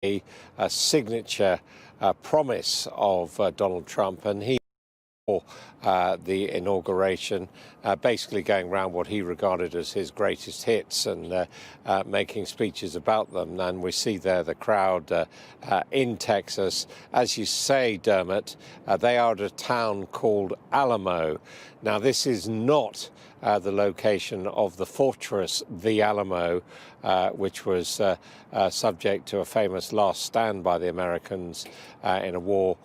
a signature promise of Donald Trump, and he the inauguration, basically going around what he regarded as his greatest hits and making speeches about them. And we see there the crowd in Texas. As you say, Dermot, they are at a town called Alamo. Now, this is not the location of the fortress, the Alamo, which was subject to a famous last stand by the Americans in a war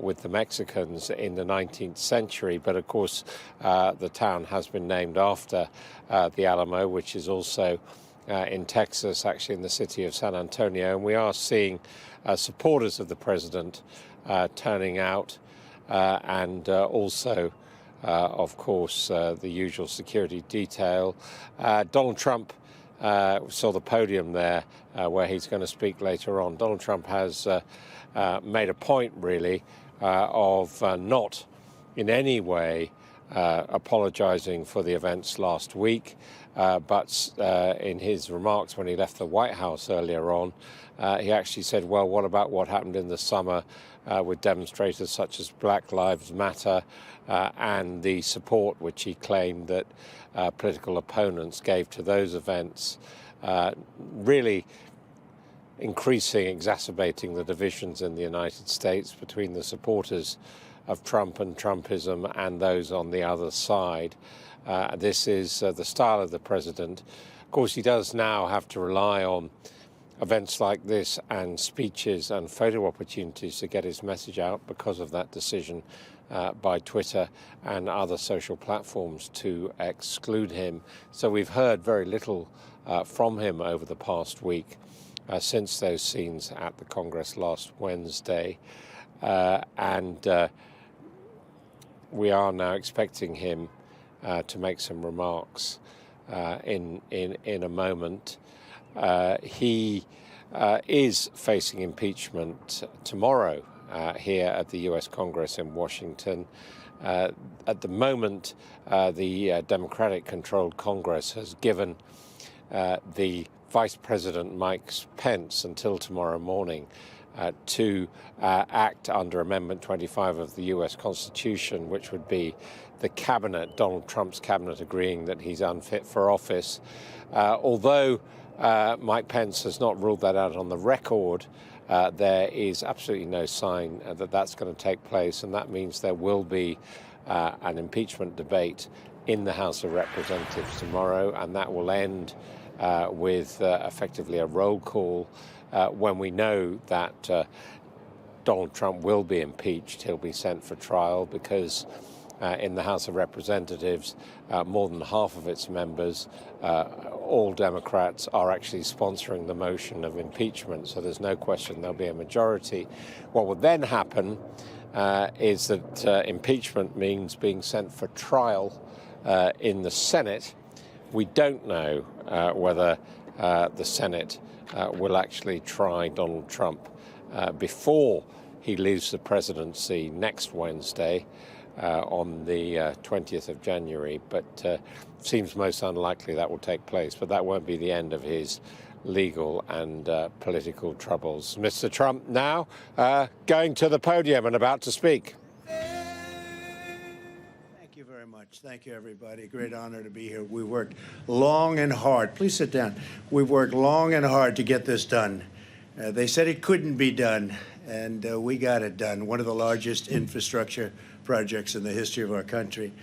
with the Mexicans in the 19th century. But of course, the town has been named after the Alamo, which is also in Texas, actually in the city of San Antonio. And we are seeing supporters of the president turning out and also of course, the usual security detail. Donald Trump saw the podium there where he's going to speak later on. Donald Trump has made a point, really, of not in any way apologizing for the events last week, but in his remarks when he left the White House earlier on, he actually said, well, what about what happened in the summer with demonstrators such as Black Lives Matter and the support which he claimed that political opponents gave to those events, really exacerbating the divisions in the United States between the supporters of Trump and Trumpism and those on the other side. This is the style of the president. Of course, he does now have to rely on events like this and speeches and photo opportunities to get his message out because of that decision by Twitter and other social platforms to exclude him. So we've heard very little from him over the past week since those scenes at the Congress last Wednesday. And we are now expecting him to make some remarks in a moment. He is facing impeachment tomorrow here at the U.S. Congress in Washington. At the moment, the Democratic-controlled Congress has given the Vice President Mike Pence until tomorrow morning to act under Amendment 25 of the U.S. Constitution, which would be the cabinet, Donald Trump's cabinet, agreeing that he's unfit for office. Although Mike Pence has not ruled that out on the record, there is absolutely no sign that that's going to take place, and that means there will be an impeachment debate in the House of Representatives tomorrow, and that will end with effectively a roll call when we know that Donald Trump will be impeached. He'll be sent for trial because in the House of Representatives, more than half of its members, all Democrats, are actually sponsoring the motion of impeachment. So there's no question there'll be a majority. What will then happen is that impeachment means being sent for trial in the Senate. We don't know whether the Senate will actually try Donald Trump before he leaves the presidency next Wednesday on the 20th of January, but seems most unlikely that will take place. But that won't be the end of his legal and political troubles. Mr. Trump now going to the podium and about to speak. Thank you very much. Thank you, everybody. Great honor to be here. We worked long and hard. Please sit down. We've worked long and hard to get this done. They said it couldn't be done, and we got it done. One of the largest infrastructure projects in the history of our country.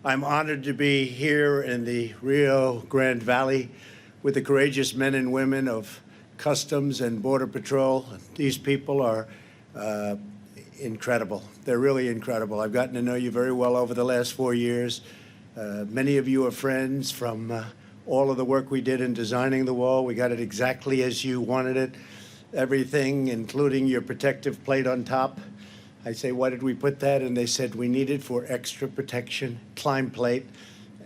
I'm honored to be here in the Rio Grande Valley with the courageous men and women of Customs and Border Patrol. These people are incredible. They're really incredible. I've gotten to know you very well over the last 4 years. Many of you are friends from all of the work we did in designing the wall. We got it exactly as you wanted it. Everything, including your protective plate on top. I say, why did we put that? And they said, we need it for extra protection, climb plate.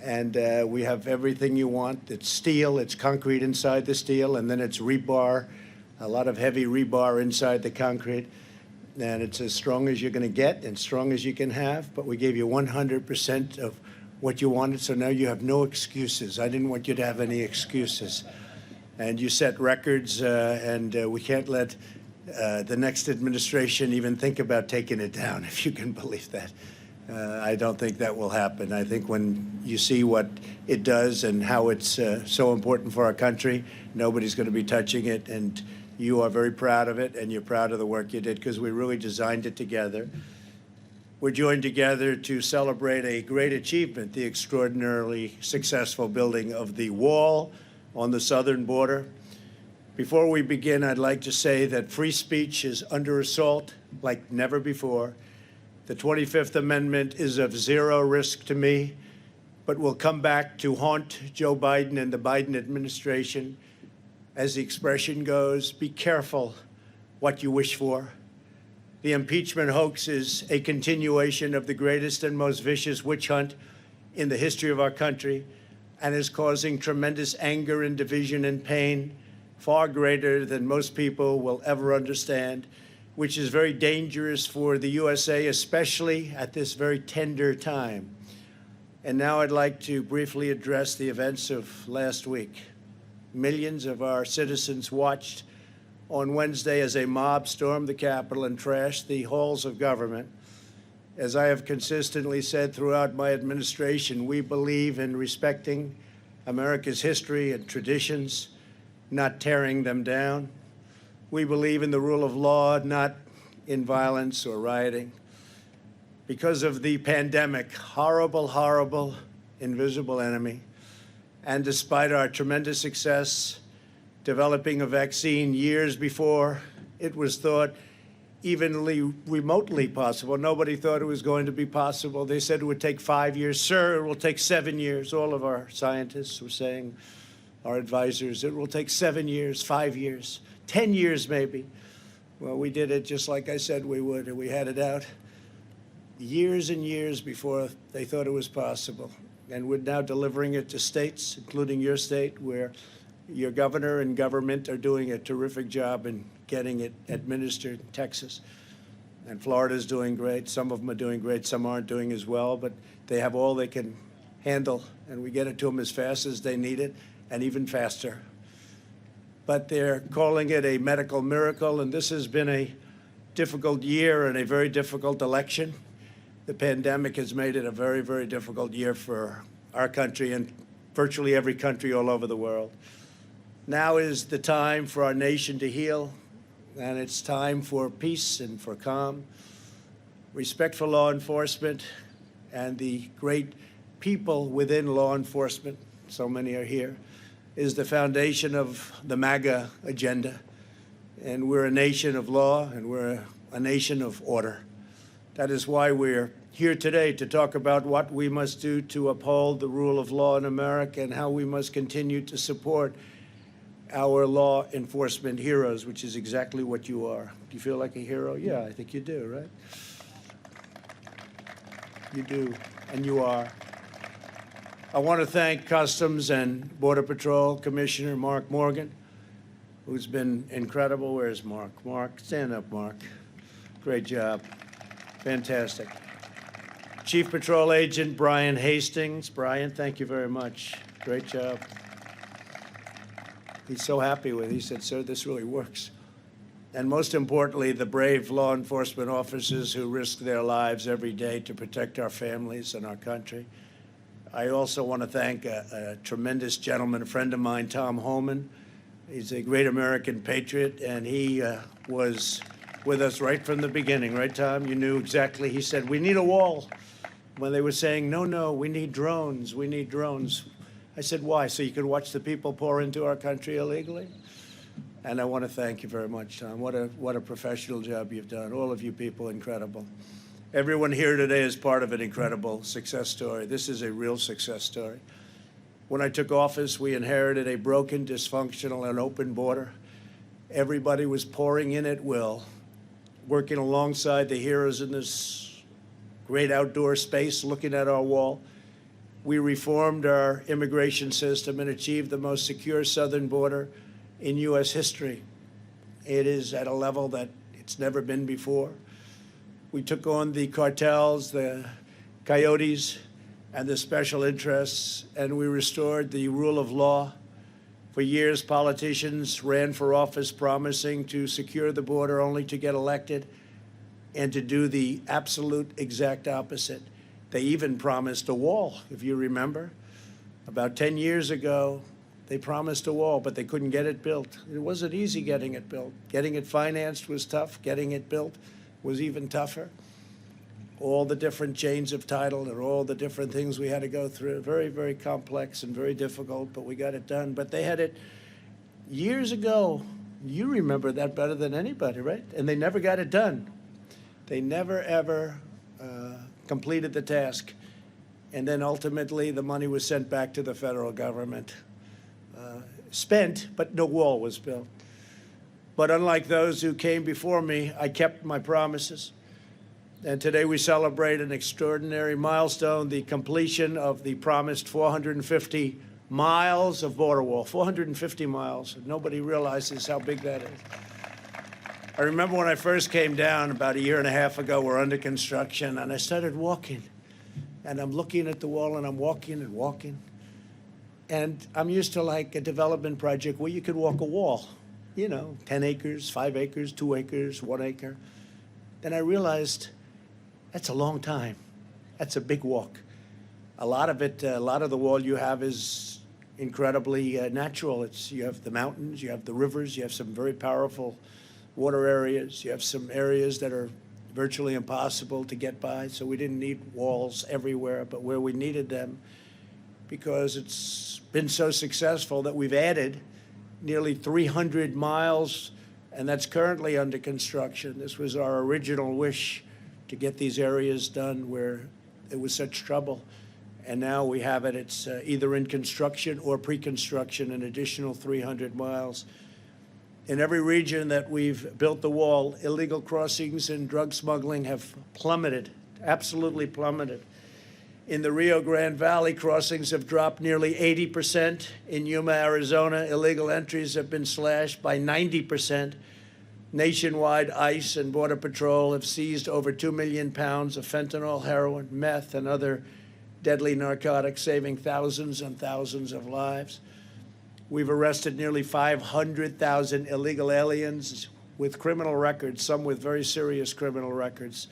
And we have everything you want. It's steel, it's concrete inside the steel, and then it's rebar, a lot of heavy rebar inside the concrete. And it's as strong as you're going to get and strong as you can have. But we gave you 100% of what you wanted, so now you have no excuses. I didn't want you to have any excuses. And you set records, and we can't let the next administration even think about taking it down, if you can believe that. I don't think that will happen. I think when you see what it does and how it's so important for our country, nobody's going to be touching it, and you are very proud of it, and you're proud of the work you did, because we really designed it together. We're joined together to celebrate a great achievement, the extraordinarily successful building of the wall on the southern border. Before we begin, I'd like to say that free speech is under assault like never before. The 25th Amendment is of zero risk to me, but will come back to haunt Joe Biden and the Biden administration. As the expression goes, be careful what you wish for. The impeachment hoax is a continuation of the greatest and most vicious witch hunt in the history of our country, and is causing tremendous anger and division and pain, far greater than most people will ever understand, which is very dangerous for the USA, especially at this very tender time. And now I'd like to briefly address the events of last week. Millions of our citizens watched on Wednesday as a mob stormed the Capitol and trashed the halls of government. As I have consistently said throughout my administration, we believe in respecting America's history and traditions, not tearing them down. We believe in the rule of law, not in violence or rioting. Because of the pandemic, horrible, horrible, invisible enemy, and despite our tremendous success developing a vaccine years before it was thought even remotely possible, nobody thought it was going to be possible. They said it would take 5 years. Sir, it will take 7 years. All of our scientists were saying, our advisors, it will take 7 years, 5 years, 10 years maybe. Well, we did it just like I said we would, and we had it out years and years before they thought it was possible. And we're now delivering it to states, including your state, where your governor and government are doing a terrific job in getting it administered. Texas and Florida is doing great. Some of them are doing great. Some aren't doing as well, but they have all they can handle, and we get it to them as fast as they need it, and even faster. But they're calling it a medical miracle, and this has been a difficult year and a very difficult election. The pandemic has made it a very, very difficult year for our country and virtually every country all over the world. Now is the time for our nation to heal, and it's time for peace and for calm, respect for law enforcement and the great people within law enforcement, so many are here, is the foundation of the MAGA agenda. And we're a nation of law, and we're a nation of order. That is why we're here today, to talk about what we must do to uphold the rule of law in America and how we must continue to support our law enforcement heroes, which is exactly what you are. Do you feel like a hero? Yeah, I think you do, right? You do, and you are. I want to thank Customs and Border Patrol Commissioner Mark Morgan, who's been incredible. Where's Mark? Mark, stand up, Mark. Great job. Fantastic. Chief Patrol Agent Brian Hastings. Brian, thank you very much. Great job. He's so happy with it. He said, sir, this really works. And most importantly, the brave law enforcement officers who risk their lives every day to protect our families and our country. I also want to thank a tremendous gentleman, a friend of mine, Tom Holman. He's a great American patriot, and he was with us right from the beginning. Right, Tom? You knew exactly. He said, we need a wall. When they were saying, no, no, we need drones, we need drones. I said, why? So you could watch the people pour into our country illegally? And I want to thank you very much, Tom. What a professional job you've done. All of you people, incredible. Everyone here today is part of an incredible success story. This is a real success story. When I took office, we inherited a broken, dysfunctional, and open border. Everybody was pouring in at will, working alongside the heroes in this great outdoor space, looking at our wall. We reformed our immigration system and achieved the most secure southern border in U.S. history. It is at a level that it's never been before. We took on the cartels, the coyotes, and the special interests, and we restored the rule of law For years, politicians ran for office promising to secure the border only to get elected and to do the absolute exact opposite. They even promised a wall, if you remember. About 10 years ago, they promised a wall, but they couldn't get it built. It wasn't easy getting it built. Getting it financed was tough. Getting it built was even tougher. All the different chains of title and all the different things we had to go through. Very, very complex and very difficult, but we got it done. But they had it years ago. You remember that better than anybody, right? And they never got it done. They never, ever completed the task. And then ultimately, the money was sent back to the federal government. Spent, but no wall was built. But unlike those who came before me, I kept my promises. And today we celebrate an extraordinary milestone, the completion of the promised 450 miles of border wall, 450 miles. Nobody realizes how big that is. I remember when I first came down about a year and a half ago, we're under construction, and I started walking. And I'm looking at the wall, and I'm walking and walking. And I'm used to like a development project where you could walk a wall, you know, 10 acres, 5 acres, 2 acres, 1 acre. Then I realized that's a long time. That's a big walk. A lot of it, a lot of the wall you have is incredibly natural. You have the mountains, you have the rivers, you have some very powerful water areas. You have some areas that are virtually impossible to get by, so we didn't need walls everywhere, but where we needed them, because it's been so successful that we've added nearly 300 miles, and that's currently under construction. This was our original wish, to get these areas done where there was such trouble. And now we have it. It's either in construction or pre-construction, an additional 300 miles. In every region that we've built the wall, illegal crossings and drug smuggling have plummeted, absolutely plummeted. In the Rio Grande Valley, crossings have dropped nearly 80%. In Yuma, Arizona, illegal entries have been slashed by 90%. Nationwide, ICE and Border Patrol have seized over 2 million pounds of fentanyl, heroin, meth, and other deadly narcotics, saving thousands and thousands of lives. We've arrested nearly 500,000 illegal aliens with criminal records, some with very serious criminal records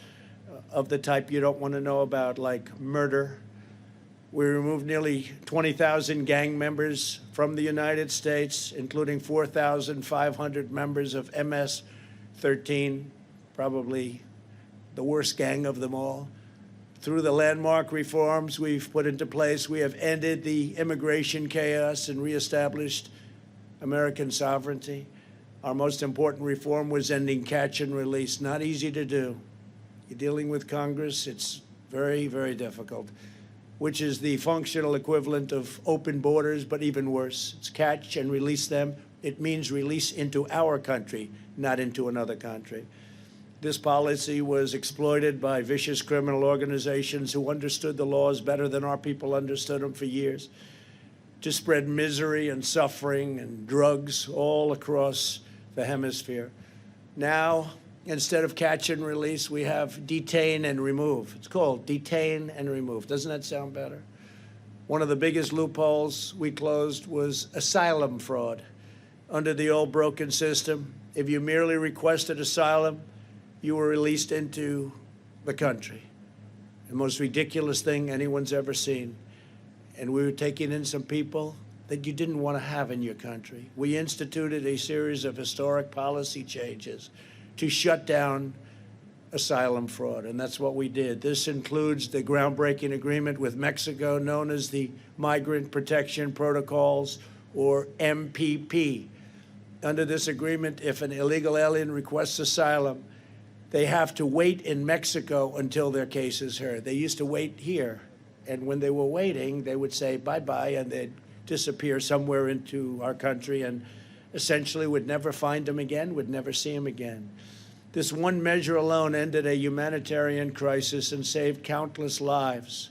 of the type you don't want to know about, like murder. We removed nearly 20,000 gang members from the United States, including 4,500 members of MS-13, probably the worst gang of them all. Through the landmark reforms we've put into place, we have ended the immigration chaos and reestablished American sovereignty. Our most important reform was ending catch and release. Not easy to do. You're dealing with Congress, it's very, very difficult, which is the functional equivalent of open borders, but even worse. It's catch and release them. It means release into our country, not into another country. This policy was exploited by vicious criminal organizations who understood the laws better than our people understood them for years, to spread misery and suffering and drugs all across the hemisphere. Now, instead of catch and release, we have detain and remove. It's called detain and remove. Doesn't that sound better? One of the biggest loopholes we closed was asylum fraud. Under the old broken system, if you merely requested asylum, you were released into the country. The most ridiculous thing anyone's ever seen. And we were taking in some people that you didn't want to have in your country. We instituted a series of historic policy changes to shut down asylum fraud, and that's what we did. This includes the groundbreaking agreement with Mexico known as the Migrant Protection Protocols, or MPP. Under this agreement, if an illegal alien requests asylum, they have to wait in Mexico until their case is heard. They used to wait here, and when they were waiting, they would say bye-bye, and they'd disappear somewhere into our country and essentially would never find them again, would never see them again. This one measure alone ended a humanitarian crisis and saved countless lives,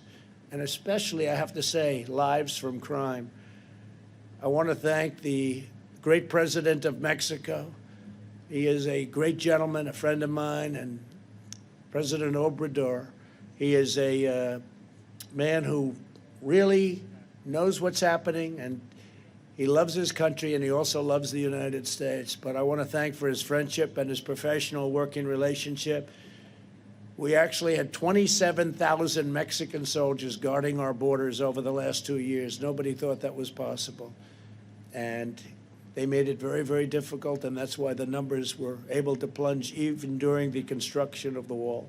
and especially, I have to say, lives from crime. I want to thank the great president of Mexico. He is a great gentleman, a friend of mine, and President Obrador. He is a man who really knows what's happening, and He loves his country, and he also loves the United States. But I want to thank for his friendship and his professional working relationship. We actually had 27,000 Mexican soldiers guarding our borders over the last 2 years. Nobody thought that was possible. And they made it very, very difficult, and that's why the numbers were able to plunge even during the construction of the wall.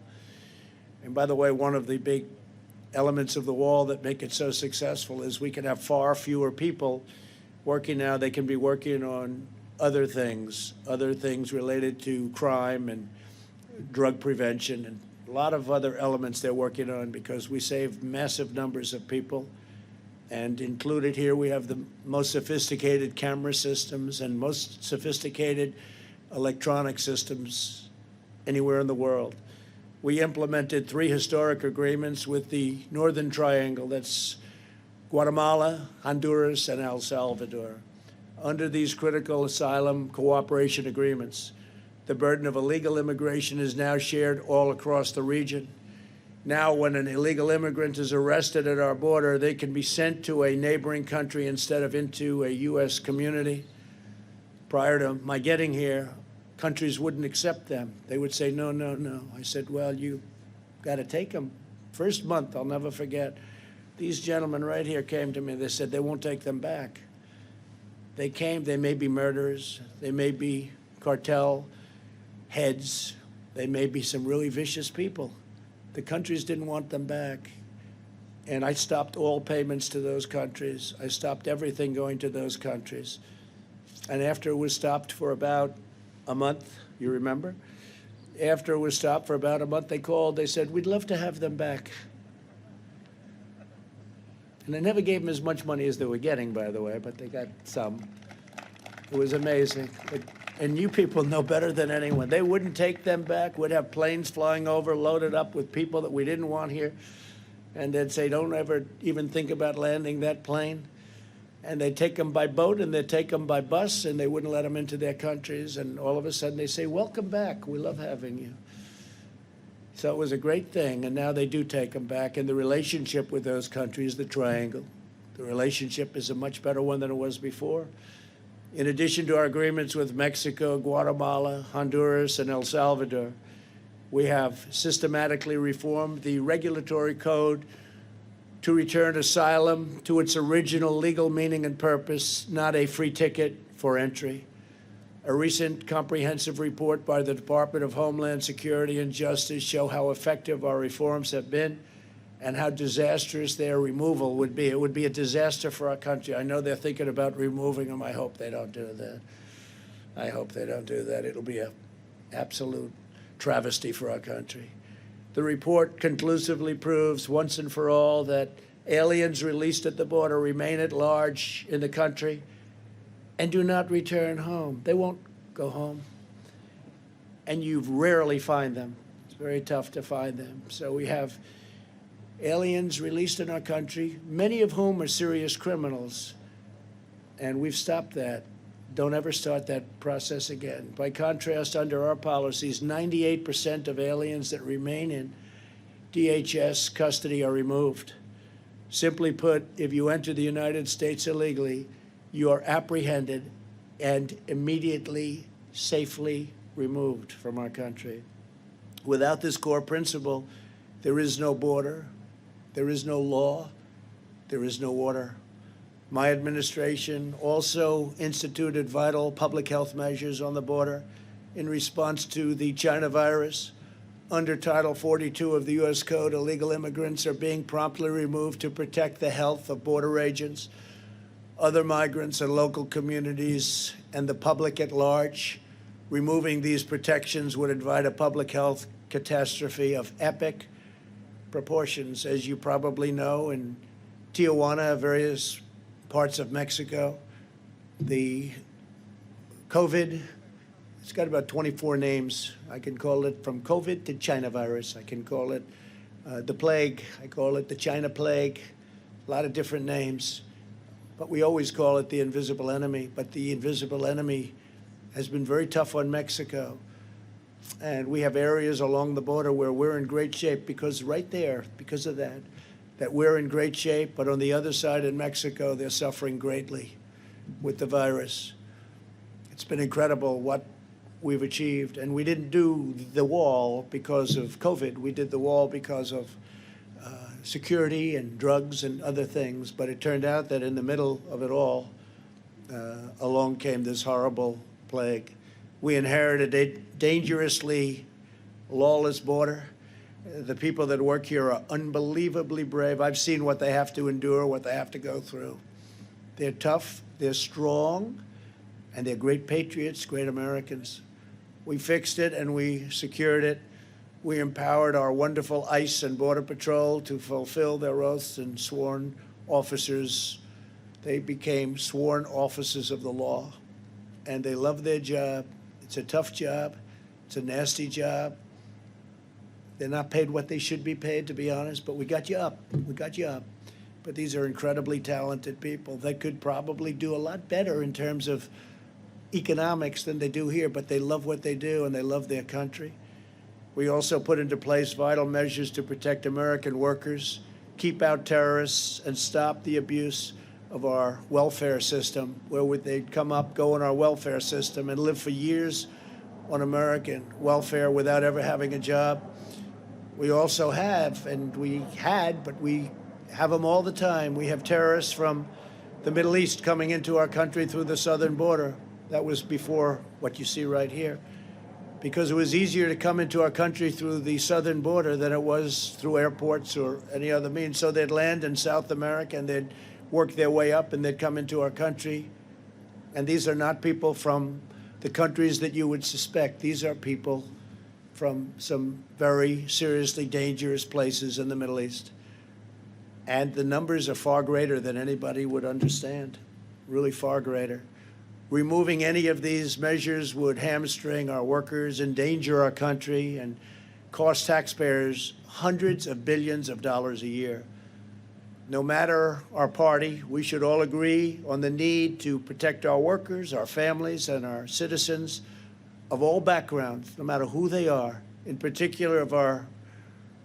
And by the way, one of the big elements of the wall that make it so successful is we can have far fewer people working now. They can be working on other things related to crime and drug prevention and a lot of other elements they're working on, because we save massive numbers of people. And included here, we have the most sophisticated camera systems and most sophisticated electronic systems anywhere in the world. We implemented 3 historic agreements with the Northern Triangle. That's Guatemala, Honduras, and El Salvador. Under these critical asylum cooperation agreements, the burden of illegal immigration is now shared all across the region. Now, when an illegal immigrant is arrested at our border, they can be sent to a neighboring country instead of into a U.S. community. Prior to my getting here, countries wouldn't accept them. They would say, no, no, no. I said, well, you got to take them. First month, I'll never forget, these gentlemen right here came to me. They said they won't take them back. They came. They may be murderers. They may be cartel heads. They may be some really vicious people. The countries didn't want them back. And I stopped all payments to those countries. I stopped everything going to those countries. And after it was stopped for about a month, you remember? After it was stopped for about a month, they called. They said, we'd love to have them back. And I never gave them as much money as they were getting, by the way, but they got some. It was amazing. And you people know better than anyone. They wouldn't take them back. We'd have planes flying over, loaded up with people that we didn't want here. And they'd say, don't ever even think about landing that plane. And they'd take them by boat, and they'd take them by bus, and they wouldn't let them into their countries. And all of a sudden, they say, welcome back. We love having you. So it was a great thing. And now they do take them back. And the relationship with those countries, the Triangle, the relationship is a much better one than it was before. In addition to our agreements with Mexico, Guatemala, Honduras, and El Salvador, we have systematically reformed the regulatory code to return asylum to its original legal meaning and purpose, not a free ticket for entry. A recent comprehensive report by the Department of Homeland Security and Justice show how effective our reforms have been and how disastrous their removal would be. It would be a disaster for our country. I know they're thinking about removing them. I hope they don't do that. I hope they don't do that. It'll be an absolute travesty for our country. The report conclusively proves once and for all that aliens released at the border remain at large in the country and do not return home. They won't go home. And you rarely find them. It's very tough to find them. So we have aliens released in our country, many of whom are serious criminals, and we've stopped that. Don't ever start that process again. By contrast, under our policies, 98% of aliens that remain in DHS custody are removed. Simply put, if you enter the United States illegally, you are apprehended and immediately, safely removed from our country. Without this core principle, there is no border, there is no law, there is no order. My administration also instituted vital public health measures on the border in response to the China virus. Under Title 42 of the U.S. Code, illegal immigrants are being promptly removed to protect the health of border agents, other migrants and local communities, and the public at large. Removing these protections would invite a public health catastrophe of epic proportions. As you probably know, in Tijuana, various parts of Mexico, the COVID, it's got about 24 names. I can call it from COVID to China virus. I can call it the plague. I call it the China plague. A lot of different names. But we always call it the invisible enemy. But the invisible enemy has been very tough on Mexico. And we have areas along the border where we're in great shape because right there, because of that we're in great shape. But on the other side in Mexico, they're suffering greatly. with the virus. It's been incredible what we've achieved. And we didn't do the wall because of COVID. We did the wall because of security and drugs and other things. But it turned out that in the middle of it all, along came this horrible plague. We inherited a dangerously lawless border. The people that work here are unbelievably brave. I've seen what they have to endure, what they have to go through. They're tough, they're strong, and they're great patriots, great Americans. We fixed it and we secured it. We empowered our wonderful ICE and Border Patrol to fulfill their oaths, and sworn officers. They became sworn officers of the law, and they love their job. It's a tough job. It's a nasty job. They're not paid what they should be paid, to be honest, but we got you up. We got you up. But these are incredibly talented people. They could probably do a lot better in terms of economics than they do here, but they love what they do and they love their country. We also put into place vital measures to protect American workers, keep out terrorists, and stop the abuse of our welfare system, where they'd come up, go in our welfare system, and live for years on American welfare without ever having a job. We also have, and we had, but we have them all the time. We have terrorists from the Middle East coming into our country through the southern border. That was before what you see right here, because it was easier to come into our country through the southern border than it was through airports or any other means. So they'd land in South America and they'd work their way up and they'd come into our country. And these are not people from the countries that you would suspect. These are people from some very seriously dangerous places in the Middle East. And the numbers are far greater than anybody would understand, really far greater. Removing any of these measures would hamstring our workers, endanger our country, and cost taxpayers hundreds of billions of dollars a year. No matter our party, we should all agree on the need to protect our workers, our families, and our citizens of all backgrounds, no matter who they are. In particular, if our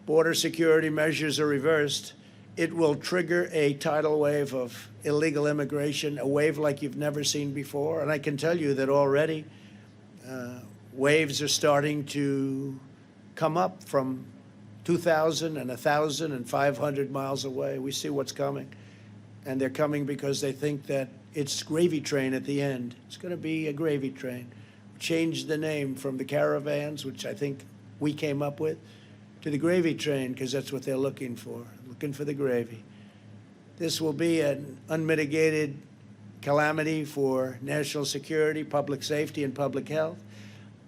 border security measures are reversed, it will trigger a tidal wave of illegal immigration, a wave like you've never seen before. And I can tell you that already waves are starting to come up from 2,000 and 1,000 and 500 miles away. We see what's coming. And they're coming because they think that it's gravy train at the end. It's going to be a gravy train. Change the name from the caravans, which I think we came up with, to the gravy train, because that's what they're looking for the gravy. This will be an unmitigated calamity for national security, public safety, and public health.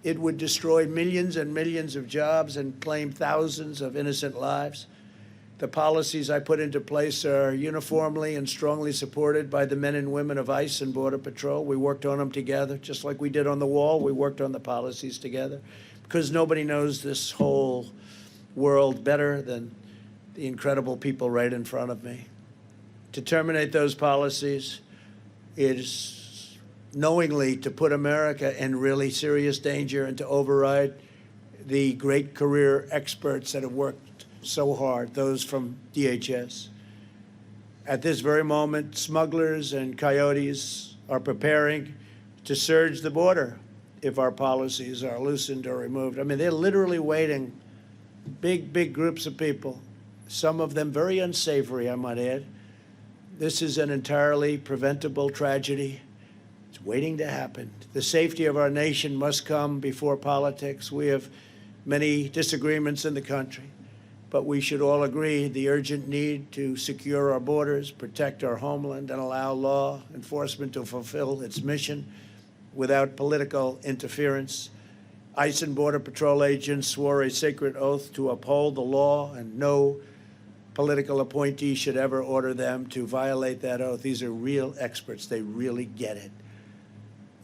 It would destroy millions and millions of jobs and claim thousands of innocent lives. The policies I put into place are uniformly and strongly supported by the men and women of ICE and Border Patrol. We worked on them together, just like we did on the wall. We worked on the policies together, because nobody knows this whole world better than the incredible people right in front of me. To terminate those policies is knowingly to put America in really serious danger and to override the great career experts that have worked so hard, those from DHS. At this very moment, smugglers and coyotes are preparing to surge the border if our policies are loosened or removed. I mean, they're literally waiting, big groups of people, some of them very unsavory, I might add. This is an entirely preventable tragedy. It's waiting to happen. The safety of our nation must come before politics. We have many disagreements in the country, but we should all agree the urgent need to secure our borders, protect our homeland, and allow law enforcement to fulfill its mission without political interference. ICE and Border Patrol agents swore a sacred oath to uphold the law, and no political appointee should ever order them to violate that oath. These are real experts. They really get it.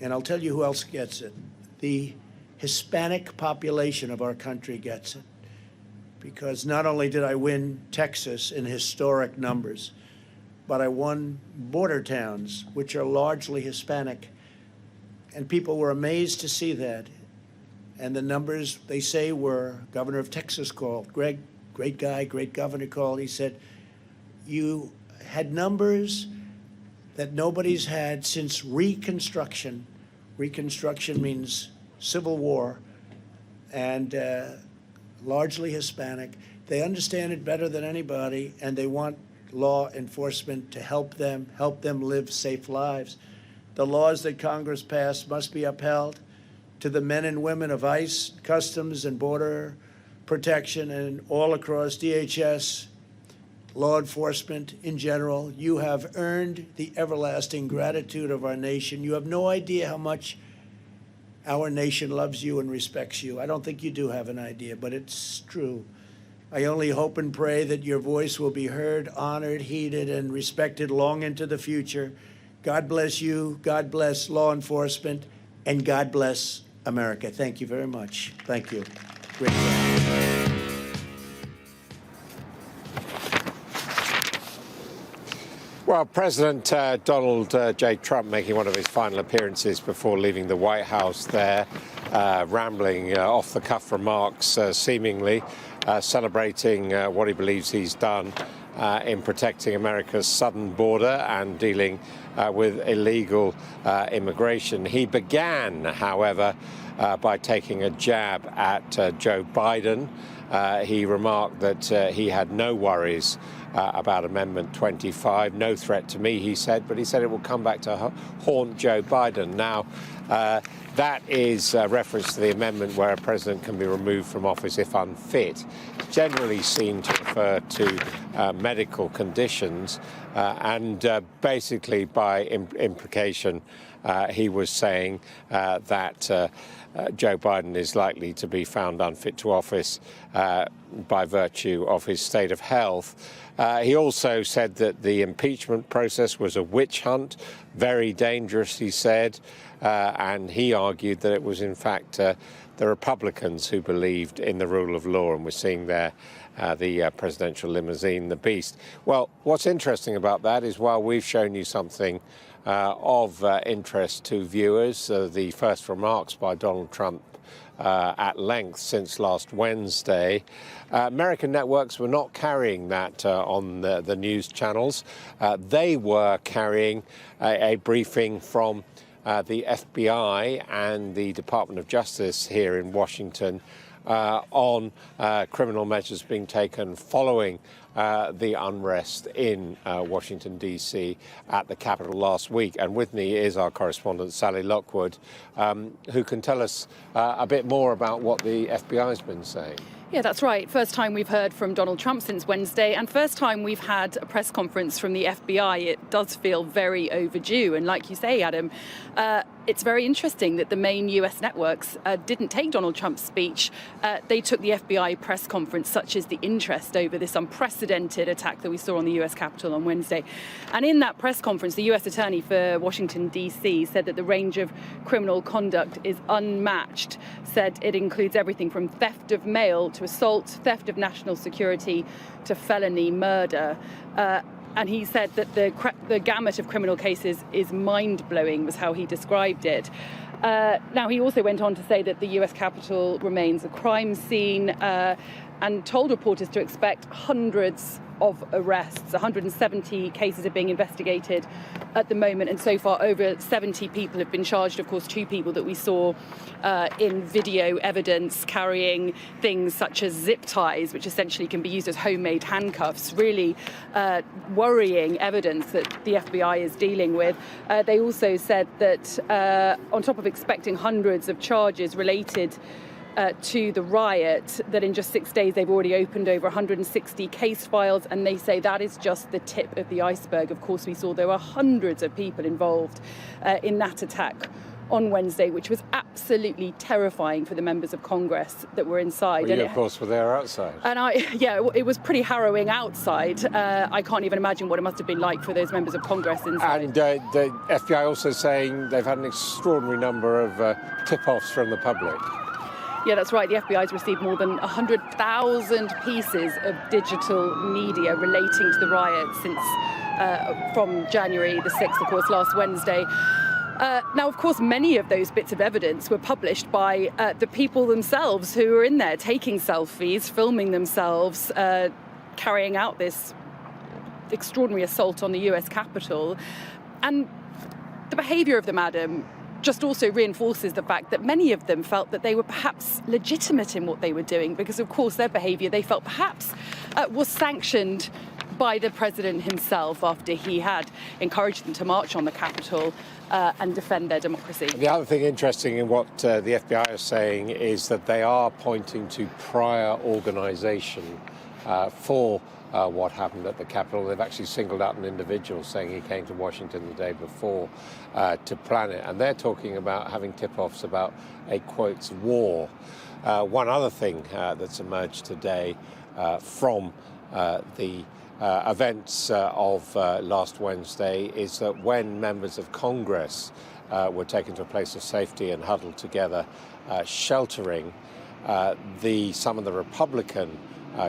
And I'll tell you who else gets it. The Hispanic population of our country gets it. Because not only did I win Texas in historic numbers, but I won border towns, which are largely Hispanic. And people were amazed to see that. And the numbers, they say, were Governor of Texas called. Greg, great guy, great governor, called. He said, you had numbers that nobody's had since Reconstruction. Reconstruction means Civil War, and largely Hispanic. They understand it better than anybody, and they want law enforcement to help them live safe lives. The laws that Congress passed must be upheld. To the men and women of ICE, Customs and Border Protection, and all across DHS, law enforcement in general, you have earned the everlasting gratitude of our nation. You have no idea how much our nation loves you and respects you. I don't think you do have an idea, but it's true. I only hope and pray that your voice will be heard, honored, heeded, and respected long into the future. God bless you, God bless law enforcement, and God bless America. Thank you very much. Thank you. Great job. Well, President Donald J. Trump making one of his final appearances before leaving the White House there, rambling off-the-cuff remarks, seemingly celebrating what he believes he's done in protecting America's southern border and dealing with illegal immigration. He began, however, by taking a jab at Joe Biden. He remarked that he had no worries about Amendment 25, no threat to me, he said, but he said it will come back to haunt Joe Biden. Now, that is a reference to the amendment where a president can be removed from office if unfit, generally seen to refer to medical conditions, and basically by implication, he was saying that Joe Biden is likely to be found unfit to office by virtue of his state of health. He also said that the impeachment process was a witch hunt, very dangerous, he said, and he argued that it was in fact the Republicans who believed in the rule of law, and we're seeing there the presidential limousine, the beast. Well, what's interesting about that is while we've shown you something of interest to viewers, the first remarks by Donald Trump at length since last Wednesday, American networks were not carrying that on the news channels. They were carrying a briefing from the FBI and the Department of Justice here in Washington on criminal measures being taken following the unrest in Washington, D.C. at the Capitol last week. And with me is our correspondent, Sally Lockwood, who can tell us a bit more about what the FBI has been saying. Yeah, that's right. First time we've heard from Donald Trump since Wednesday, and first time we've had a press conference from the FBI. It does feel very overdue. And like you say, Adam, it's very interesting that the main US networks didn't take Donald Trump's speech. They took the FBI press conference, such as the interest over this unprecedented attack that we saw on the US Capitol on Wednesday. And in that press conference, the US Attorney for Washington, D.C. said that the range of criminal conduct is unmatched, said it includes everything from theft of mail to assault, theft of national security to felony murder. And he said that the gamut of criminal cases is mind-blowing, was how he described it. Now, he also went on to say that the US Capitol remains a crime scene and told reporters to expect hundreds of arrests. 170 cases are being investigated at the moment, and so far over 70 people have been charged. Of course, 2 people that we saw in video evidence carrying things such as zip ties, which essentially can be used as homemade handcuffs. Really worrying evidence that the FBI is dealing with. They also said that on top of expecting hundreds of charges related to the riot, that in just 6 days they've already opened over 160 case files, and they say that is just the tip of the iceberg. Of course, we saw there were hundreds of people involved in that attack on Wednesday, which was absolutely terrifying for the members of Congress that were inside. Well, you, of course, were there outside. And it was pretty harrowing outside. I can't even imagine what it must have been like for those members of Congress inside. And the FBI also saying they've had an extraordinary number of tip-offs from the public. Yeah, that's right. The FBI has received more than 100,000 pieces of digital media relating to the riot since from January the 6th, of course, last Wednesday. Now, of course, many of those bits of evidence were published by the people themselves who were in there taking selfies, filming themselves, carrying out this extraordinary assault on the US Capitol. And the behaviour of them, Adam, just also reinforces the fact that many of them felt that they were perhaps legitimate in what they were doing because, of course, their behaviour, they felt perhaps was sanctioned by the president himself after he had encouraged them to march on the Capitol and defend their democracy. The other thing interesting in what the FBI is saying is that they are pointing to prior organisation for what happened at the Capitol. They've actually singled out an individual saying he came to Washington the day before to plan it. And they're talking about having tip-offs about a, quote, war. One other thing that's emerged today from the events of last Wednesday is that when members of Congress were taken to a place of safety and huddled together, sheltering, some of the Republican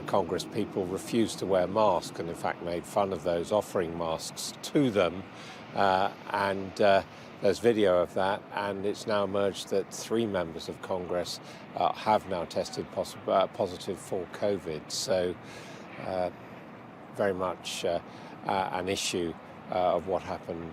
Congress people refused to wear masks and in fact made fun of those offering masks to them. There's video of that, and it's now emerged that 3 members of Congress have now tested positive for COVID. So very much an issue of what happened